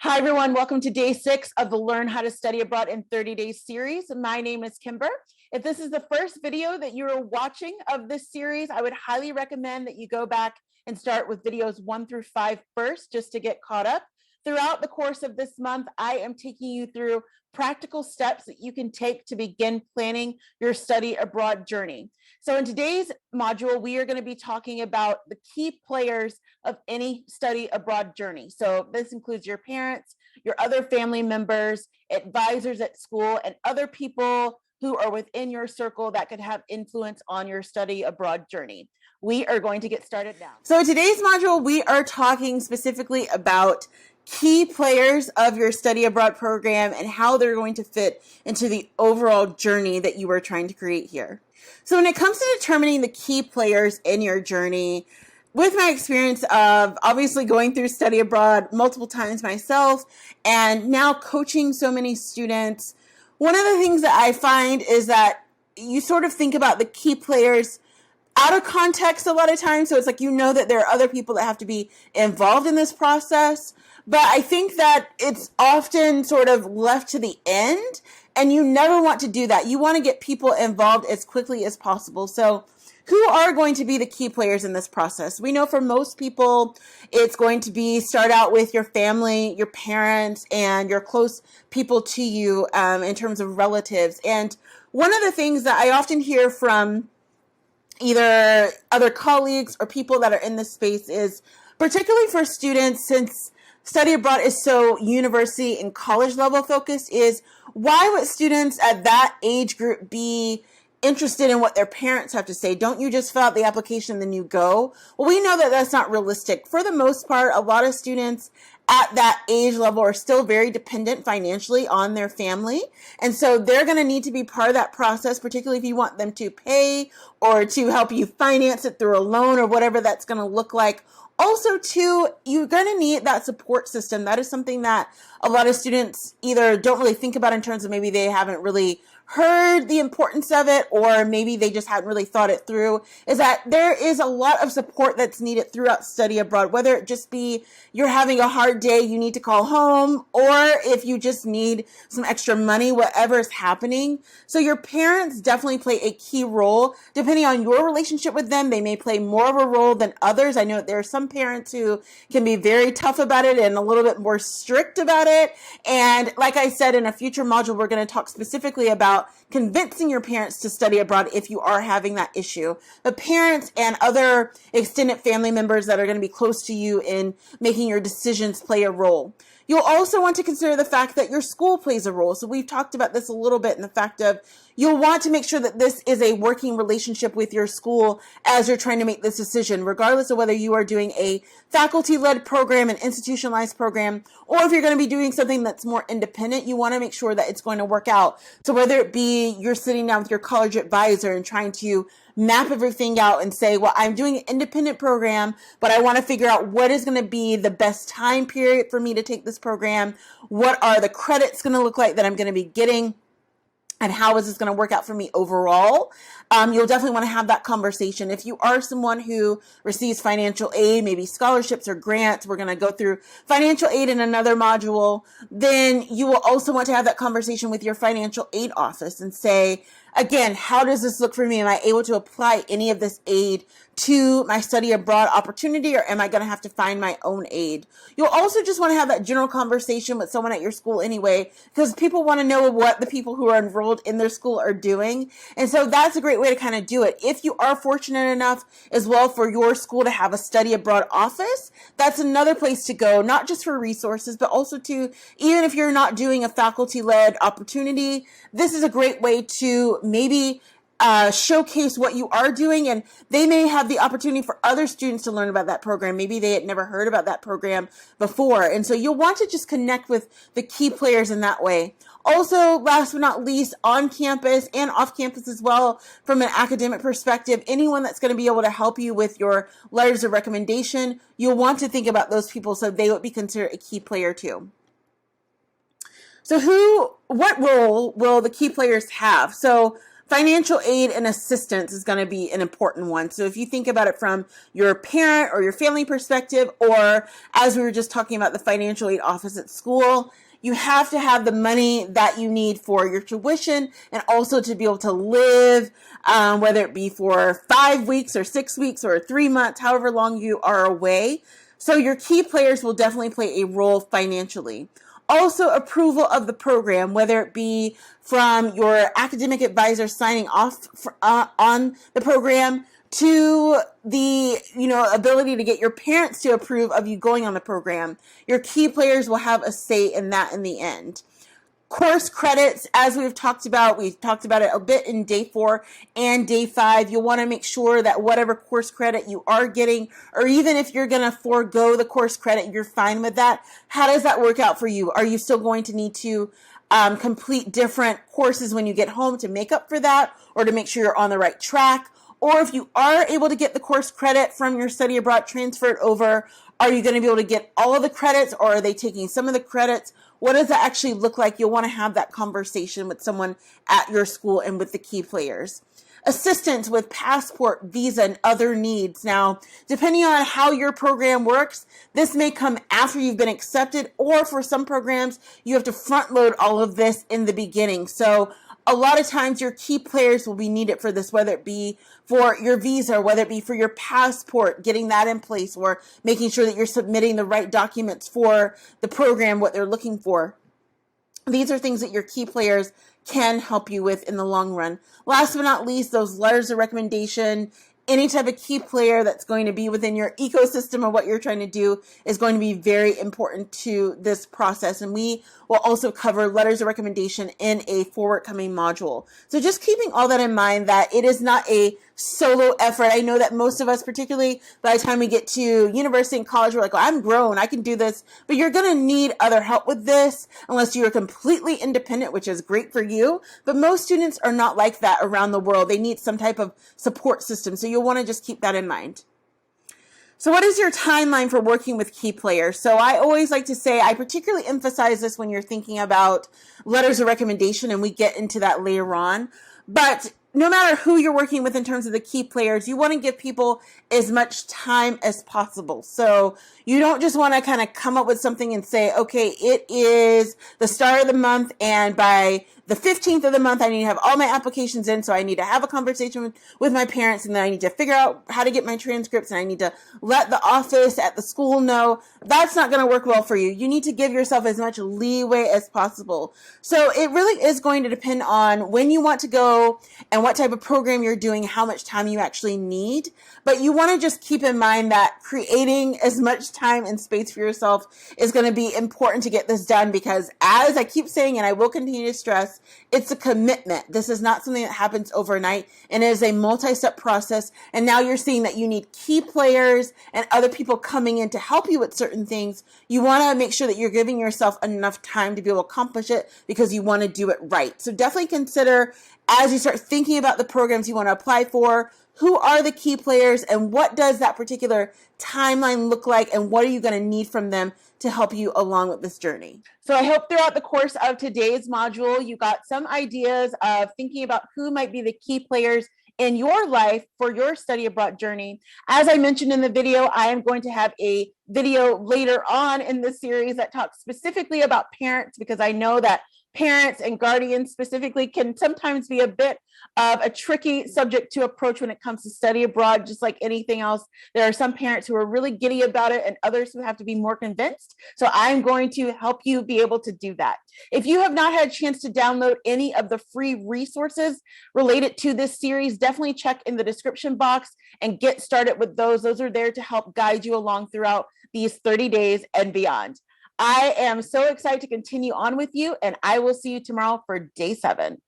Hi, everyone. Welcome to day 6 of the Learn How to Study Abroad in 30 Days series. My name is Kimber. If this is the first video that you're watching of this series, I would highly recommend that you go back and start with videos 1 through 5 first, just to get caught up. Throughout the course of this month, I am taking you through practical steps that you can take to begin planning your study abroad journey. So in today's module, we are going to be talking about the key players of any study abroad journey. So this includes your parents, your other family members, advisors at school, and other people who are within your circle that could have influence on your study abroad journey. We are going to get started now. So today's module, we are talking specifically about key players of your study abroad program and how they're going to fit into the overall journey that you are trying to create here. So when it comes to determining the key players in your journey, with my experience of obviously going through study abroad multiple times myself and now coaching so many students, one of the things that I find is that you sort of think about the key players out of context a lot of times. So it's like, you know that there are other people that have to be involved in this process. But I think that it's often sort of left to the end, and you never want to do that. You want to get people involved as quickly as possible. So who are going to be the key players in this process? We know for most people, it's going to be start out with your family, your parents, and your close people to you in terms of relatives. And one of the things that I often hear from either other colleagues or people that are in this space is, particularly for students, since study abroad is so university and college level focused, is why would students at that age group be interested in what their parents have to say? Don't you just fill out the application and then you go? Well, we know that that's not realistic. For the most part, a lot of students at that age level are still very dependent financially on their family. And so they're going to need to be part of that process, particularly if you want them to pay or to help you finance it through a loan or whatever that's going to look like. Also, too, you're going to need that support system. That is something that a lot of students either don't really think about in terms of maybe they haven't really heard the importance of it, or maybe they just hadn't really thought it through, is that there is a lot of support that's needed throughout study abroad, whether it just be you're having a hard day, you need to call home, or if you just need some extra money, whatever is happening. So your parents definitely play a key role. Depending on your relationship with them, they may play more of a role than others. I know there are some parents who can be very tough about it and a little bit more strict about it. And like I said, in a future module, we're going to talk specifically about convincing your parents to study abroad if you are having that issue. But parents and other extended family members that are going to be close to you in making your decisions play a role. You'll also want to consider the fact that your school plays a role. So we've talked about this a little bit in the fact of you'll want to make sure that this is a working relationship with your school as you're trying to make this decision, regardless of whether you are doing a faculty-led program, an institutionalized program, or if you're going to be doing something that's more independent, you want to make sure that it's going to work out. So whether it be you're sitting down with your college advisor and trying to map everything out and say, well, I'm doing an independent program, but I want to figure out what is going to be the best time period for me to take this program. What are the credits going to look like that I'm going to be getting? And how is this going to work out for me overall? You'll definitely want to have that conversation. If you are someone who receives financial aid, maybe scholarships or grants, we're going to go through financial aid in another module, then you will also want to have that conversation with your financial aid office and say, again, how does this look for me? Am I able to apply any of this aid to my study abroad opportunity, or am I going to have to find my own aid? You'll also just want to have that general conversation with someone at your school anyway, because people want to know what the people who are enrolled in their school are doing. And so that's a great way to kind of do it. If you are fortunate enough as well for your school to have a study abroad office, that's another place to go, not just for resources, but also to, even if you're not doing a faculty-led opportunity, this is a great way to maybe showcase what you are doing, and they may have the opportunity for other students to learn about that program. Maybe they had never heard about that program before. And so you'll want to just connect with the key players in that way. Also, last but not least, on campus and off campus as well, from an academic perspective, anyone that's going to be able to help you with your letters of recommendation, you'll want to think about those people so they would be considered a key player too. So what role will the key players have? So Financial aid and assistance is going to be an important one. So if you think about it from your parent or your family perspective, or as we were just talking about the financial aid office at school, you have to have the money that you need for your tuition and also to be able to live, whether it be for 5 weeks or 6 weeks or 3 months, however long you are away. So your key players will definitely play a role financially. Also, approval of the program, whether it be from your academic advisor signing off on the program, to the ability to get your parents to approve of you going on the program. Your key players will have a say in that in the end. Course credits, as we've talked about it a bit in day 4 and day 5. You'll want to make sure that whatever course credit you are getting, or even if you're going to forego the course credit, you're fine with that. How does that work out for you? Are you still going to need to complete different courses when you get home to make up for that, or to make sure you're on the right track? Or if you are able to get the course credit from your study abroad transferred over, are you going to be able to get all of the credits, or are they taking some of the credits? What does that actually look like? You'll want to have that conversation with someone at your school and with the key players. Assistance with passport, visa, and other needs. Now, depending on how your program works, this may come after you've been accepted, or for some programs, you have to front load all of this in the beginning. So a lot of times your key players will be needed for this, whether it be for your visa, whether it be for your passport, getting that in place, or making sure that you're submitting the right documents for the program, what they're looking for. These are things that your key players can help you with in the long run. Last but not least, those letters of recommendation. Any type of key player that's going to be within your ecosystem of what you're trying to do is going to be very important to this process. And we will also cover letters of recommendation in a forward coming module. So just keeping all that in mind, that it is not a solo effort. I know that most of us, particularly by the time we get to university and college, we're like, oh, I'm grown, I can do this. But you're going to need other help with this unless you're completely independent, which is great for you. But most students are not like that around the world. They need some type of support system. So you'll want to just keep that in mind. So what is your timeline for working with key players? So I always like to say, I particularly emphasize this when you're thinking about letters of recommendation, and we get into that later on. But no matter who you're working with in terms of the key players, you want to give people as much time as possible. So you don't just want to kind of come up with something and say, okay, it is the start of the month, and by the 15th of the month, I need to have all my applications in. So I need to have a conversation with my parents, and then I need to figure out how to get my transcripts, and I need to let the office at the school know. That's not going to work well for you. You need to give yourself as much leeway as possible. So it really is going to depend on when you want to go and what type of program you're doing, how much time you actually need. But you want to just keep in mind that creating as much time and space for yourself is going to be important to get this done, because as I keep saying, and I will continue to stress, it's a commitment. This is not something that happens overnight, and it is a multi-step process. And now you're seeing that you need key players and other people coming in to help you with certain things. You want to make sure that you're giving yourself enough time to be able to accomplish it, because you want to do it right. So definitely consider, as you start thinking about the programs you want to apply for, who are the key players and what does that particular timeline look like, and what are you going to need from them to help you along with this journey. So I hope throughout the course of today's module, you got some ideas of thinking about who might be the key players in your life for your study abroad journey. As I mentioned in the video, I am going to have a video later on in this series that talks specifically about parents, because I know that parents and guardians specifically can sometimes be a bit of a tricky subject to approach when it comes to study abroad. Just like anything else, there are some parents who are really giddy about it and others who have to be more convinced. So I'm going to help you be able to do that. If you have not had a chance to download any of the free resources related to this series, definitely check in the description box and get started with those. Those are there to help guide you along throughout these 30 days and beyond. I am so excited to continue on with you, and I will see you tomorrow for day 7.